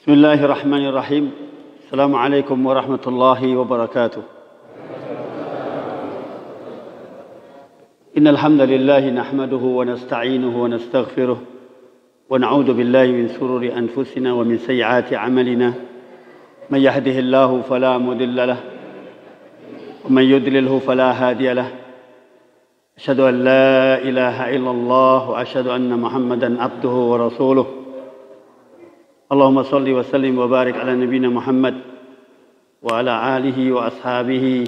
بسم الله الرحمن الرحيم. السلام عليكم ورحمة الله وبركاته. إن الحمد لله نحمده ونستعينه ونستغفره ونعوذ بالله من شرور أنفسنا ومن سيئات أعمالنا. من يهده الله فلا مضل له ومن يضلله فلا هادي له. أشهد أن لا إله إلا الله وأشهد أن محمدا عبده ورسوله. اللهم صل وسلم وبارك على نبينا محمد وعلى آله وأصحابه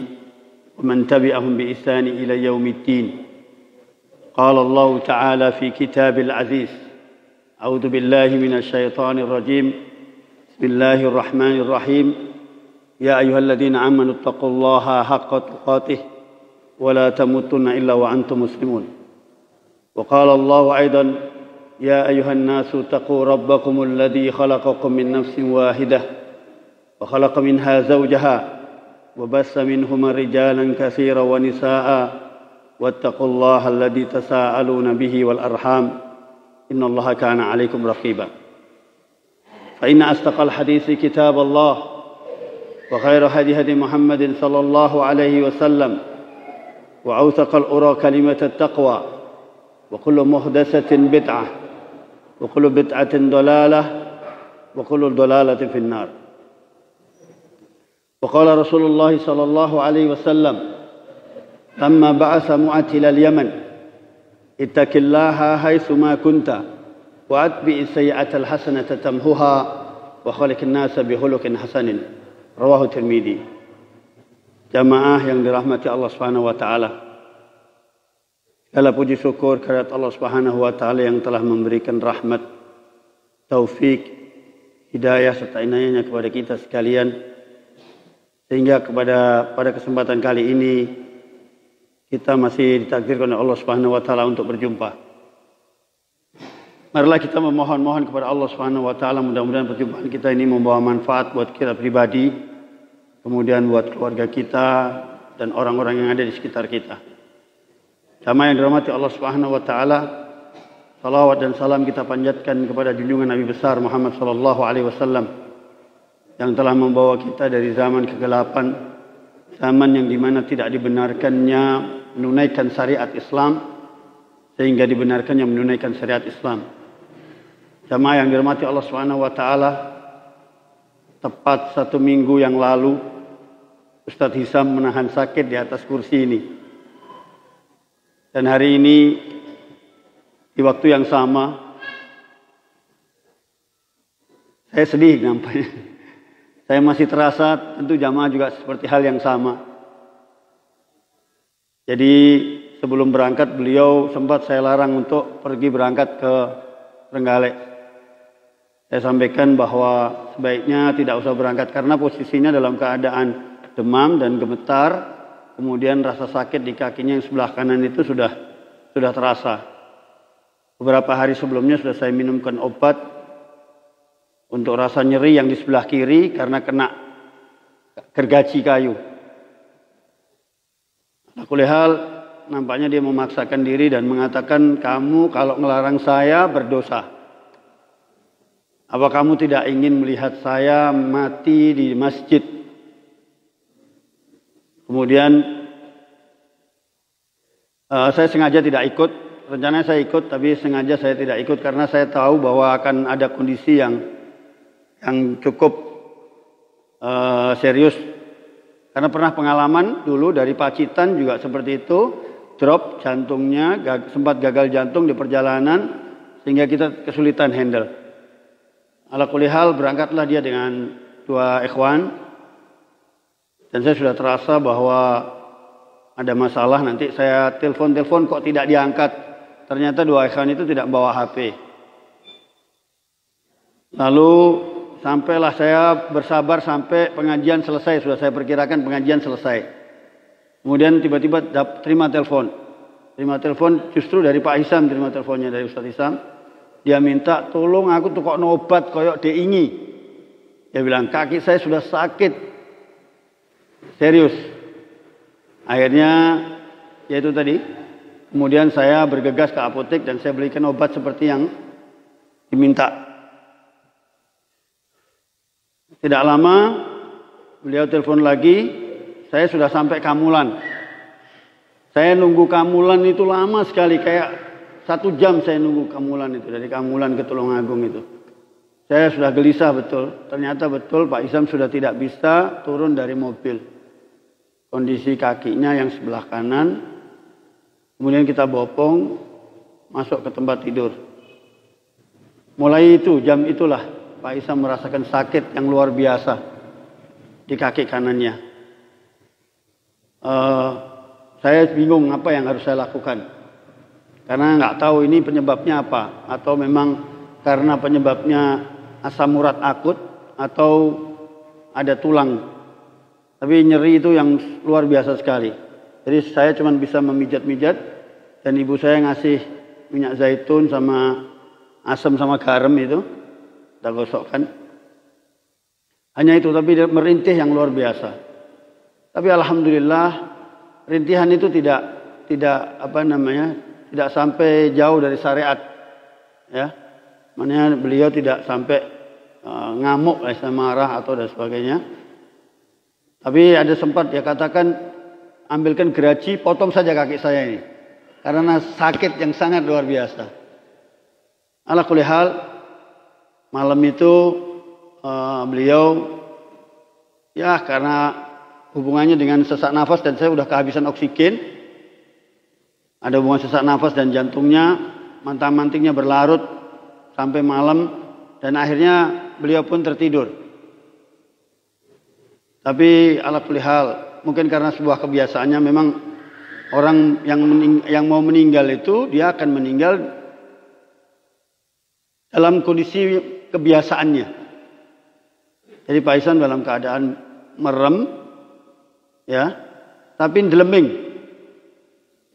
ومن تبعهم بإحسان إلى يوم الدين. قال الله تعالى في كتاب العزيز: أعوذ بالله من الشيطان الرجيم. بسم الله الرحمن الرحيم. يا أيها الذين آمنوا اتقوا الله حق تقاته ولا تموتن إلا وأنتم مسلمون. وقال الله أيضا: يا أيها الناس اتقوا ربكم الذي خلقكم من نفس واحدة وخلق منها زوجها وبث منهما رجالا كثيرا ونساء واتقوا الله الذي تساءلون به والأرحام إن الله كان عليكم رقيبا. فإن أصدق الحديث كتاب الله وخير هدي محمد صلى الله عليه وسلم وأوثق الأرى كلمة التقوى وكل محدثة بدعة وكل بدعة ضلالة وكل ضلالة في النار. وقال رسول الله صلى الله عليه وسلم لما بعث معاذ إلى اليمن: اتق الله حيثما كنت وأتبع السيئة الحسنة تمحها وخالق الناس بخلق حسن. رواه الترمذي. Jamaah yang dirahmati Allah Subhanahu wa taala. Segala puji syukur kehadirat Allah Subhanahu wa taala yang telah memberikan rahmat, taufik, hidayah serta inayahnya kepada kita sekalian, sehingga pada kesempatan kali ini kita masih ditakdirkan oleh Allah Subhanahu wa taala untuk berjumpa. Marilah kita memohon kepada Allah Subhanahu wa taala, mudah-mudahan perjumpaan kita ini membawa manfaat buat kita pribadi, kemudian buat keluarga kita dan orang-orang yang ada di sekitar kita. Jamaah yang dirahmati Allah Subhanahu wa taala, salawat dan salam kita panjatkan kepada junjungan Nabi besar Muhammad sallallahu alaihi wasallam yang telah membawa kita dari zaman kegelapan, zaman yang dimana tidak dibenarkannya menunaikan syariat Islam sehingga dibenarkannya menunaikan syariat Islam. Jamaah yang dirahmati Allah Subhanahu wa taala, tepat 1 minggu yang lalu Ustadz Hisam menahan sakit di atas kursi ini. Dan hari ini di waktu yang sama saya sedih nampaknya. Saya masih terasa, tentu jamaah juga seperti hal yang sama. Jadi sebelum berangkat beliau sempat saya larang untuk pergi berangkat ke Trenggalek. Saya sampaikan bahwa sebaiknya tidak usah berangkat karena posisinya dalam keadaan demam dan gemetar. Kemudian rasa sakit di kakinya yang sebelah kanan itu sudah terasa. Beberapa hari sebelumnya sudah saya minumkan obat untuk rasa nyeri yang di sebelah kiri karena kena gergaji kayu. Nakulihal nampaknya dia memaksakan diri dan mengatakan, kamu kalau ngelarang saya berdosa. Apa kamu tidak ingin melihat saya mati di masjid? Kemudian saya sengaja tidak ikut. Rencananya saya ikut, tapi sengaja saya tidak ikut karena saya tahu bahwa akan ada kondisi yang cukup serius. Karena pernah pengalaman dulu dari Pacitan juga seperti itu, drop jantungnya, sempat gagal jantung di perjalanan sehingga kita kesulitan handle. Ala kulli hal berangkatlah dia dengan 2 ikhwan. Dan saya sudah terasa bahwa ada masalah, nanti saya telepon kok tidak diangkat. Ternyata 2 ikhwan itu tidak bawa HP. Lalu sampailah saya bersabar sampai pengajian selesai. Sudah saya perkirakan pengajian selesai. Kemudian tiba-tiba terima telepon. Terima telepon justru dari Pak Hisam, terima teleponnya dari Ustadz Hisam. Dia minta tolong aku tuh kok obat koyok diingi. Dia bilang kaki saya sudah sakit. Serius. Akhirnya yaitu tadi. Kemudian saya bergegas ke apotek dan saya belikan obat seperti yang diminta. Tidak lama beliau telepon lagi, saya sudah sampai Kamulan. Saya nunggu Kamulan itu lama sekali, kayak 1 jam saya nunggu Kamulan itu, dari Kamulan ke Tulungagung itu. Saya sudah gelisah betul, ternyata betul Pak Isam sudah tidak bisa turun dari mobil. Kondisi kakinya yang sebelah kanan, kemudian kita bopong, masuk ke tempat tidur. Mulai itu, jam itulah Pak Isam merasakan sakit yang luar biasa di kaki kanannya. Saya bingung apa yang harus saya lakukan. Karena nggak tahu ini penyebabnya apa. Atau memang karena penyebabnya asam urat akut atau ada tulang. Tapi nyeri itu yang luar biasa sekali. Jadi saya cuma bisa memijat-mijat dan ibu saya ngasih minyak zaitun sama asam sama garam itu. Kita gosokkan. Hanya itu, tapi merintih yang luar biasa. Tapi alhamdulillah rintihan itu tidak tidak sampai jauh dari syariat. Ya. Maknanya beliau tidak sampai ngamuk, marah atau dan sebagainya. Tapi ada sempat dia katakan, ambilkan geraji, potong saja kaki saya ini. Karena sakit yang sangat luar biasa. Ala kulli hal, malam itu beliau ya karena hubungannya dengan sesak nafas dan saya sudah kehabisan oksigen. Ada hubungan sesak nafas dan jantungnya, mantang-mantingnya berlarut sampai malam dan akhirnya beliau pun tertidur. Tapi ala kulli hal, mungkin karena sebuah kebiasaannya memang orang yang mau meninggal itu dia akan meninggal dalam kondisi kebiasaannya. Jadi Pak Ihsan dalam keadaan merem, ya, tapi deleming.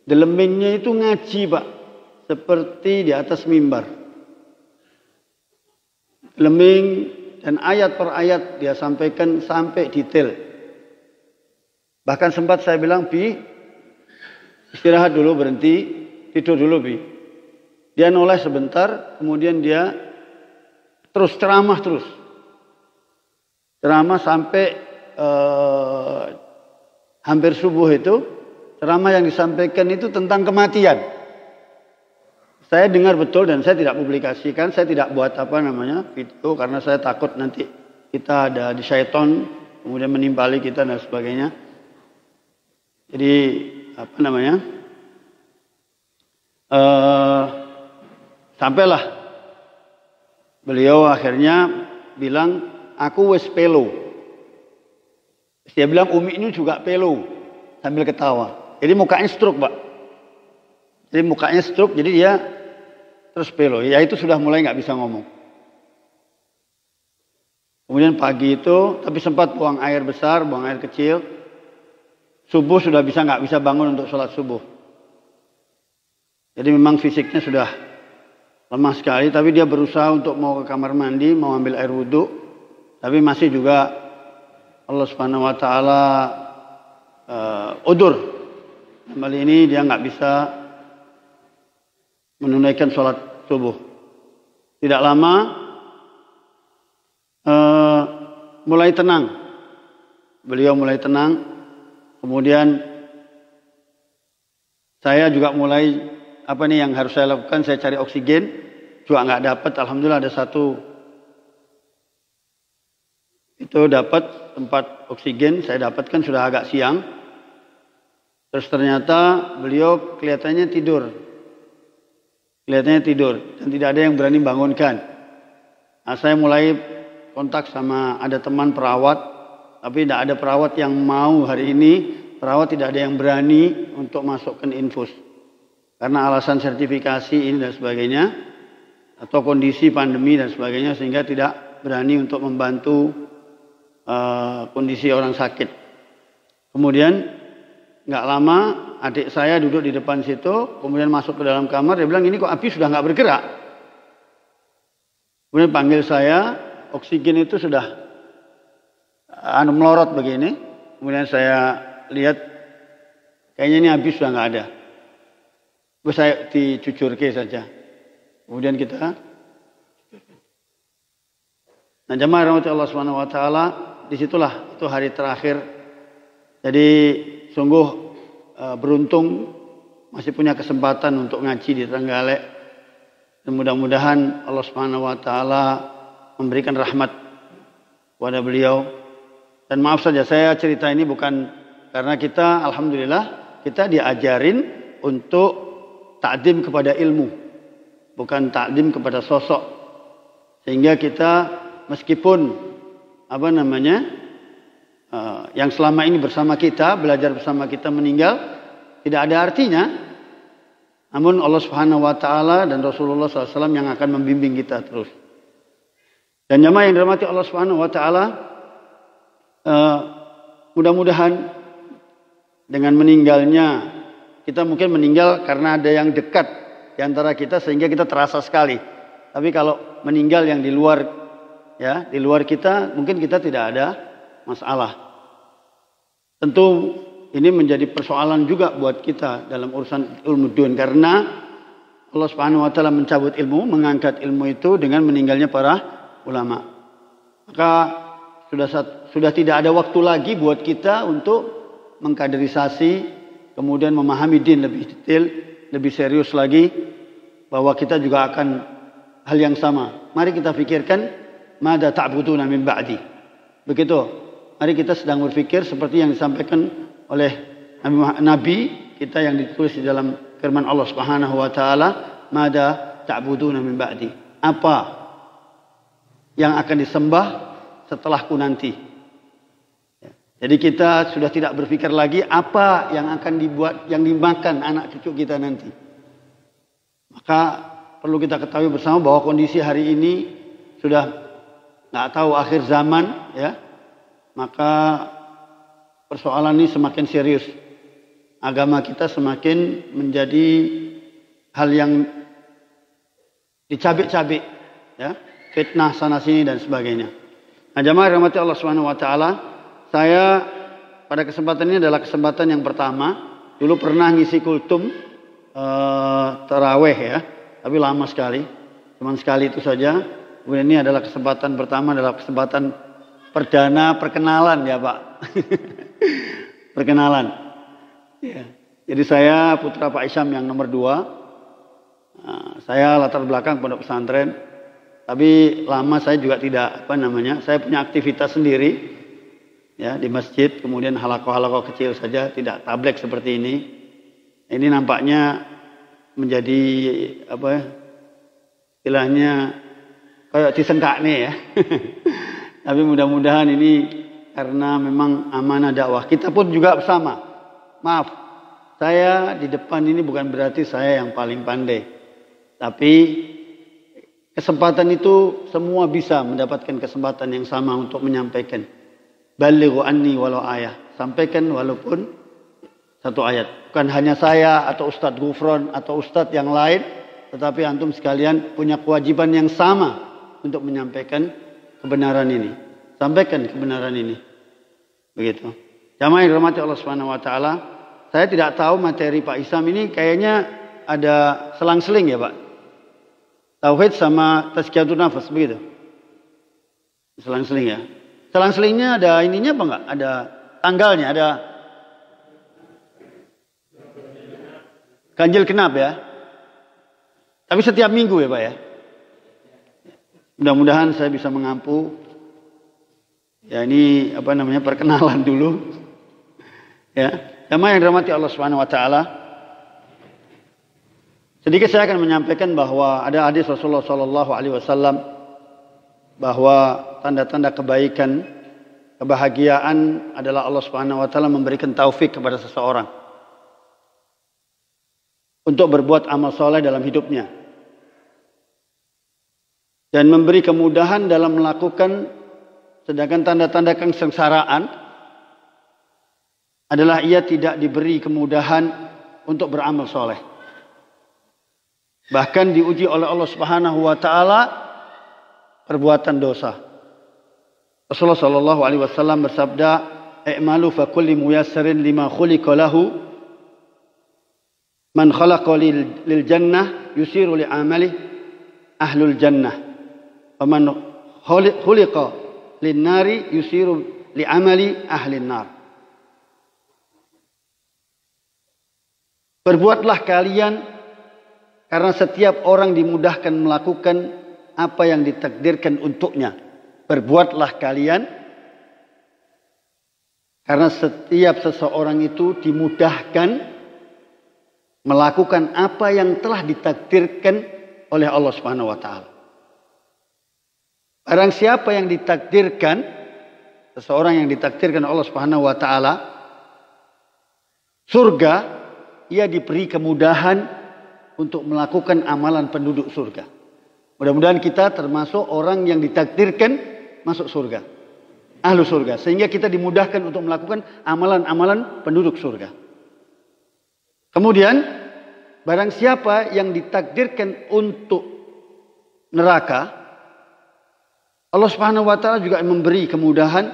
Delemingnya itu ngaji, Pak, seperti di atas mimbar. Deleming dan ayat per ayat dia sampaikan sampai detail. Bahkan sempat saya bilang, Bi, istirahat dulu, berhenti, tidur dulu, Bi. Dia noleh sebentar, kemudian dia terus ceramah terus. Ceramah sampai hampir subuh itu, ceramah yang disampaikan itu tentang kematian. Saya dengar betul dan saya tidak publikasikan, saya tidak buat video karena saya takut nanti kita ada di syaiton, kemudian menimpali kita dan sebagainya. Jadi sampailah beliau akhirnya bilang, aku wes pelo. Dia bilang Umi ini juga pelo sambil ketawa. Jadi mukanya stroke, Pak. Jadi mukanya stroke, jadi dia terus pelo. Ya itu sudah mulai nggak bisa ngomong. Kemudian pagi itu, tapi sempat buang air besar, buang air kecil. Subuh sudah nggak bisa bangun untuk sholat subuh. Jadi memang fisiknya sudah lemah sekali, tapi dia berusaha untuk mau ke kamar mandi, mau ambil air wudhu, tapi masih juga Allah Subhanahu Wa Taala udur. Kali ini dia nggak bisa menunaikan sholat subuh. Tidak lama mulai tenang, beliau mulai tenang. Kemudian saya juga mulai yang harus saya lakukan, saya cari oksigen, juga nggak dapat. Alhamdulillah ada satu itu dapat tempat oksigen, saya dapatkan sudah agak siang. Terus ternyata beliau kelihatannya tidur dan tidak ada yang berani bangunkan. Nah, saya mulai kontak sama ada teman perawat, tapi tidak ada perawat yang mau hari ini. Perawat tidak ada yang berani untuk masukkan infus. Karena alasan sertifikasi ini dan sebagainya. Atau kondisi pandemi dan sebagainya. Sehingga tidak berani untuk membantu kondisi orang sakit. Kemudian nggak lama adik saya duduk di depan situ. Kemudian masuk ke dalam kamar. Dia bilang ini kok Abi sudah nggak bergerak. Kemudian panggil saya. Oksigen itu sudah melorot begini. Kemudian saya lihat kayaknya ini habis sudah nggak ada. Terus saya dicucurke saja. Kemudian kita Nah, jemaah rahmati Allah Subhanahu wa taala, disitulah itu hari terakhir. Jadi sungguh beruntung masih punya kesempatan untuk ngaji di Trenggalek. Dan mudah-mudahan Allah Subhanahu wa taala memberikan rahmat kepada beliau. Dan maaf saja saya cerita ini bukan karena kita alhamdulillah kita diajarin untuk takdim kepada ilmu, bukan takdim kepada sosok. Sehingga kita meskipun yang selama ini bersama kita, belajar bersama kita meninggal, tidak ada artinya. Namun Allah Subhanahu wa taala dan Rasulullah SAW yang akan membimbing kita terus. Dan jamaah yang dirahmati Allah Subhanahu wa taala, mudah-mudahan dengan meninggalnya, kita mungkin meninggal karena ada yang dekat di antara kita sehingga kita terasa sekali. Tapi kalau meninggal yang di luar kita, mungkin kita tidak ada masalah. Tentu ini menjadi persoalan juga buat kita dalam urusan ilmu dunia, karena Allah Subhanahu wa taala mencabut ilmu, mengangkat ilmu itu dengan meninggalnya para ulama. Maka sudah tidak ada waktu lagi buat kita untuk mengkaderisasi, kemudian memahami din lebih detail, lebih serius lagi, bahwa kita juga akan hal yang sama. Mari kita pikirkan, mada ta'buduna min ba'di. Begitu. Mari kita sedang berpikir seperti yang disampaikan oleh Nabi kita yang ditulis di dalam firman Allah Subhanahu wa taala, mada ta'buduna min ba'di. Apa yang akan disembah setelahku nanti? Jadi kita sudah tidak berpikir lagi apa yang akan dimakan anak cucu kita nanti. Maka perlu kita ketahui bersama bahwa kondisi hari ini sudah nggak tahu akhir zaman, ya. Maka persoalan ini semakin serius. Agama kita semakin menjadi hal yang dicabik-cabik, ya. Fitnah sana sini dan sebagainya. Nah, jamaah rahmati Allah Subhanahu wa taala, saya pada kesempatan ini adalah kesempatan yang pertama. Dulu pernah ngisi kultum taraweh, ya, tapi lama sekali, cuma sekali itu saja. Kemudian ini adalah kesempatan pertama, adalah kesempatan perdana perkenalan, ya Pak. Perkenalan. Ya. Jadi saya putra Pak Isyam yang nomor 2. Saya latar belakang pondok pesantren, tapi lama saya juga tidak saya punya aktivitas sendiri, ya, di masjid, kemudian halaqah-halaqah kecil saja, tidak tablek seperti ini. Ini nampaknya menjadi istilahnya kayak disengkakne, ya. Tapi mudah-mudahan ini karena memang amanah dakwah. Kita pun juga bersama. Maaf, saya di depan ini bukan berarti saya yang paling pandai. Tapi kesempatan itu semua bisa mendapatkan kesempatan yang sama untuk menyampaikan. Balighu anni walau ayah. Sampaikan walaupun satu ayat. Bukan hanya saya atau Ustadz Gufron atau Ustadz yang lain, tetapi antum sekalian punya kewajiban yang sama untuk menyampaikan kebenaran ini. Sampaikan kebenaran ini. Begitu. Jamaah yang dirahmati Allah Subhanahu wa taala, saya tidak tahu materi Pak Isyam ini kayaknya ada selang-seling, ya Pak. Tauhid sama tazkiyatun nafas, begitu. Selang-seling, ya. Selang-selingnya ada ininya apa enggak? Ada tanggalnya, ada ganjil genap, ya. Tapi setiap minggu, ya Pak, ya. Mudah-mudahan saya bisa mengampu. Ya, ini perkenalan dulu. Ya, jamaah yang dirahmati Allah Subhanahu wa taala. Sedikit saya akan menyampaikan bahwa ada hadis Rasulullah sallallahu alaihi wasallam bahwa tanda-tanda kebaikan, kebahagiaan adalah Allah Subhanahu wa taala memberikan taufik kepada seseorang untuk berbuat amal soleh dalam hidupnya dan memberi kemudahan dalam melakukan. Sedangkan tanda-tanda kesengsaraan adalah ia tidak diberi kemudahan untuk beramal soleh. Bahkan diuji oleh Allah Subhanahu wa taala perbuatan dosa. Rasulullah sallallahu alaihi wasallam bersabda, "I'malu fa kulli muyassarin lima khuliqa lahu. Man khalaqa lil jannah yusiru li amali ahlul jannah. Wa man khuliqa lin-nari yusiru li'amali ahli nar. Berbuatlah kalian karena setiap orang dimudahkan melakukan apa yang ditakdirkan untuknya. Berbuatlah kalian karena setiap seseorang itu dimudahkan melakukan apa yang telah ditakdirkan oleh Allah Subhanahu wa taala. Barang siapa yang ditakdirkan, seseorang yang ditakdirkan Allah Subhanahu wa taala surga, ia diberi kemudahan untuk melakukan amalan penduduk surga. Mudah-mudahan kita termasuk orang yang ditakdirkan masuk surga, ahlu surga, sehingga kita dimudahkan untuk melakukan amalan-amalan penduduk surga. Kemudian barang siapa yang ditakdirkan untuk neraka, Allah Subhanahu wa taala juga memberi kemudahan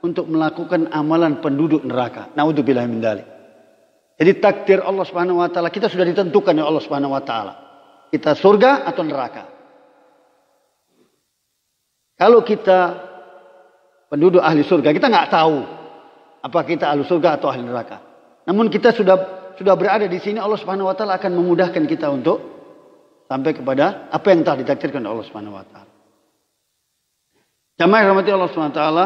untuk melakukan amalan penduduk neraka. Naudzubillah min dzalik. Jadi takdir Allah Subhanahu wa taala kita sudah ditentukan oleh Allah Subhanahu wa taala. Kita surga atau neraka. Kalau kita penduduk ahli surga, kita nggak tahu apa kita ahli surga atau ahli neraka. Namun kita sudah berada di sini, Allah Subhanahu wa taala akan memudahkan kita untuk sampai kepada apa yang telah ditakdirkan oleh Allah Subhanahu wa taala. Jamaah yang dirahmati Allah Subhanahu wa taala,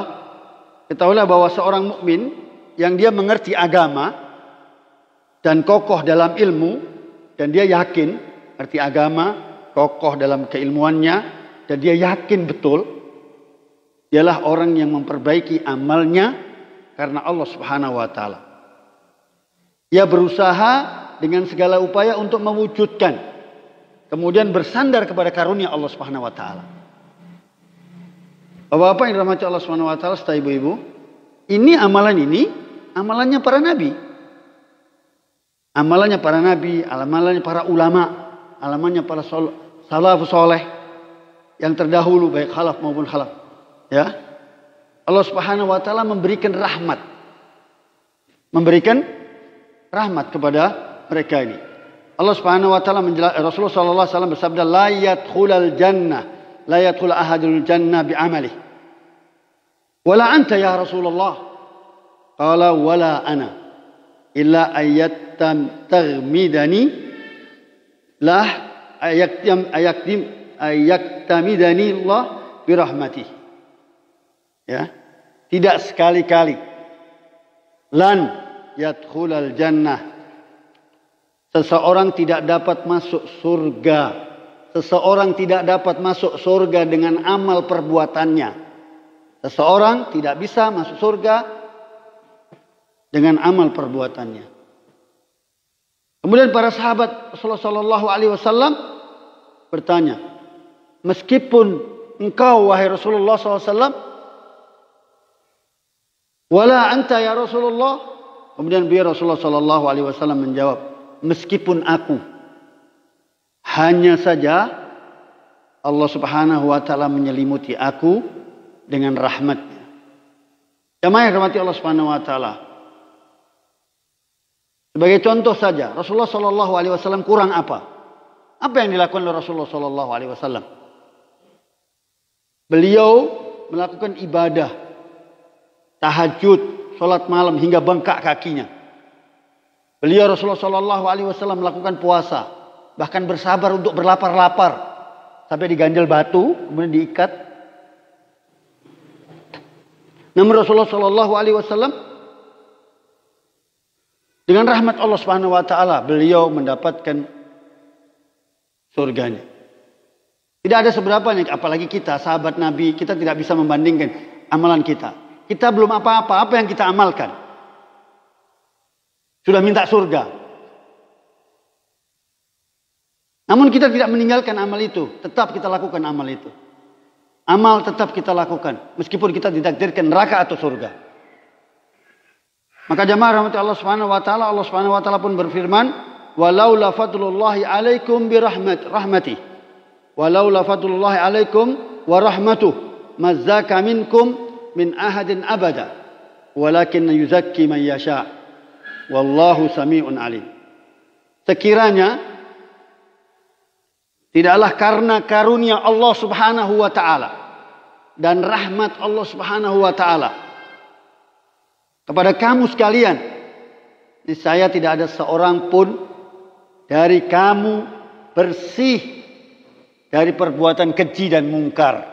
ketahuilah bahwa seorang mukmin yang dia mengerti agama dan kokoh dalam ilmu, dan dia yakin arti agama, kokoh dalam keilmuannya, dan dia yakin betul, dialah orang yang memperbaiki amalnya karena Allah Subhanahu wa taala. Ia berusaha dengan segala upaya untuk mewujudkan, kemudian bersandar kepada karunia Allah Subhanahu wa taala. Bapak-bapak yang dirahmati Allah Subhanahu wa taala, serta ibu-ibu, ini amalannya para nabi. Amalannya para nabi, amalannya para ulama, amalannya para salafus soleh yang terdahulu, baik khalaf maupun khalaf. Ya, Allah Subhanahu wa taala memberikan rahmat kepada mereka ini. Allah Subhanahu wa taala Rasulullah sallallahu alaihi wasallam bersabda, la yadkhul ahadul jannah bi amalihi. Wala anta ya Rasulullah? Qala wala ana illa ayaktamidani lah ayaktamidani Allah birahmatih. Ya, tidak sekali-kali lan yadkhulal jannah, seseorang tidak dapat masuk surga, seseorang tidak dapat masuk surga dengan amal perbuatannya. Seseorang tidak bisa masuk surga dengan amal perbuatannya. Kemudian para sahabat Rasulullah sallallahu alaihi wasallam bertanya, meskipun engkau wahai Rasulullah sallallahu alaihi wasallam, wala anta ya Rasulullah, kemudian beliau Rasulullah sallallahu alaihi wasallam menjawab, meskipun aku, hanya saja Allah Subhanahu wa taala menyelimuti aku dengan rahmatnya. Jamaah yang dirahmati Allah Subhanahu wa taala. Sebagai contoh saja, Rasulullah sallallahu alaihi wasallam kurang apa? Apa yang dilakukan oleh Rasulullah sallallahu alaihi wasallam? Beliau melakukan ibadah tahajud, salat malam hingga bengkak kakinya. Beliau Rasulullah sallallahu alaihi wasallam melakukan puasa, bahkan bersabar untuk berlapar-lapar sampai diganjel batu, kemudian diikat. Namun Rasulullah sallallahu alaihi wasallam dengan rahmat Allah Subhanahu wa taala beliau mendapatkan surganya. Tidak ada seberapanya, apalagi kita sahabat Nabi, kita tidak bisa membandingkan amalan kita. Kita belum apa-apa, apa yang kita amalkan? Sudah minta surga. Namun kita tidak meninggalkan amal itu, tetap kita lakukan amal itu. Amal tetap kita lakukan, meskipun kita ditakdirkan neraka atau surga. Maka jamaah rahmat Allah Subhanahu wa taala pun berfirman, "Walaula fadlullahi 'alaikum bi rahmati. Walaula fadlullahi 'alaikum wa rahmatuh, mazzaka minkum min ahadin abada. Walakin yuzakki man yasha. Wallahu sami'un 'alim." Sekiranya tidaklah karena karunia Allah Subhanahu wa taala dan rahmat Allah Subhanahu wa taala kepada kamu sekalian. Niscaya tidak ada seorang pun dari kamu bersih dari perbuatan keji dan mungkar.